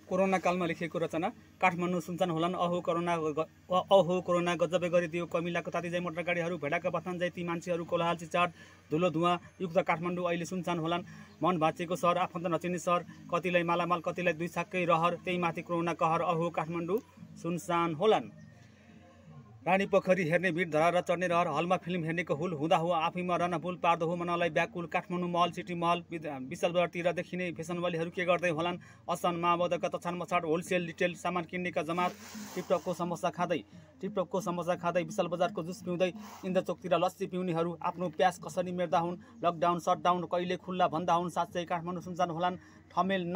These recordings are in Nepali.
कोरोना कालमा लेखिएको रचना। काठमाडौँ सुनसान होलान् अहो कोरोना गजबे गरिदियो कमिलाको ताती जाइ मोटर गाडीहरू भेडाका बथान जाइ ती मान्छेहरू कोलाहाल चिचाट धुलो धुवा युक्त काठमाडौँ अहिले सुनसान होलान्। मन भाँचिएको सहर, आफन्त नचिने सहर, कतिलाई मालामाल कतिलाई दुई छाक्कै रहर, त्यही माथि कोरोना कहर अहो काठमाडौँ सुनसान होलान्। रानी पोखरी हेर्ने भिड धराएर चढ्ने रहर, हलमा फिल्म हेर्नेको हुल हुँदा हो आफैमा रनभुल पार्दो हो मनलाई व्याकुल। काठमाडौँ महल, सिटी महल, विशाल बजारतिर देखिने फेसनवालीहरू के गर्दै होलान्। असन माओवादका तछान मछाड होलसेल रिटेल सामान किन्नेका जमात टिपटपको समोसा खाँदै विशाल बजारको जुस पिउँदै इन्द्रचोकतिर लस्सी पिउनेहरू आफ्नो प्यास कसरी मेर्दा हुन्। लकडाउन सटडाउन कहिले खुल्ला भन्दा हुन्। साँच्चै काठमाडौँ सुनसान होलान्। ठमेल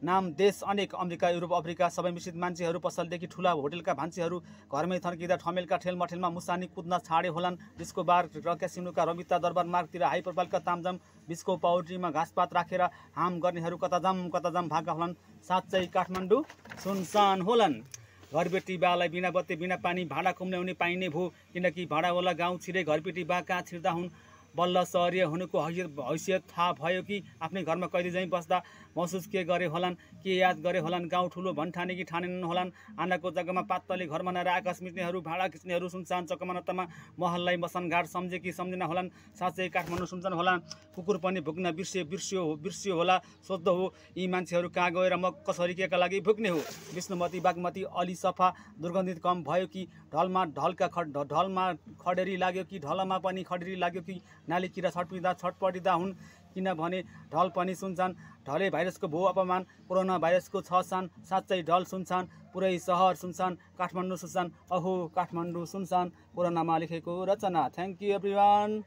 नाम देश अनेक, अमेरिका युरोप अफ्रिका सबै मिश्रित मान्छेहरू, पसलदेखि ठुला होटेलका भान्सीहरू घरमै थर्किँदा ठमेलका ठेलमठेलमा मुसानी कुद्न छाडे होलान्। डिस्को बार र क्यासिनोका रमिता दरबार मार्गतिर हाई प्रोफाइलका तामझाम बिचको पाउड्रीमा घाँसपात राखेर हाम गर्नेहरू कताजाम भागा होलान्। साँच्चै काठमाडौँ सुनसान होलान्। घरबेटी बालाई बिना बत्ती बिना पानी भाडा कुम्ल्याउने पाइने भो, किनकि भाडावाला गाउँ छिरे घरबेटी बा कहाँ छिर्दा हुन्। बल्ल सहरीय हुनुको हैसियत थाहा भयो कि आफ्नै घरमा कहिले चाहिँ बस्दा महसुस के गरे होलान्, के याद गरे होलान्। गाउँ ठुलो भन्ठाने कि ठानेनन् होलान्। आनाको जग्गामा पातले घर बनाएर आकाश मिच्नेहरू, भाडा खिच्नेहरू, सुनसान चकमनतमा महललाई मसनघाट सम्झे कि सम्झेन होलान्। साँच्चै काठमाडौँ सुनसान होलान्। कुकुर पनि भुक्न बिर्सियो होला। सोध्दो हो यी मान्छेहरू कहाँ गएर म कसरी केका लागि भुक्ने हो। विष्णुमती बागमती अलि सफा दुर्गन्धित कम भयो कि ढलमा खडेरी लाग्यो कि ढलमा पनि खडेरी लाग्यो कि नाली किरा छटपटिँदा हुन्। किनभने ढल पनि सुनसान। ढले भाइरसको भो अपमान, कोरोना भाइरसको छ सान। साँच्चै ढल सुनसान, पुरै सहर सुनसान, काठमाडौँ सुनसान अहो काठमाडौँ सुनसान। कोरोनामा लेखेको रचना। Thank you everyone.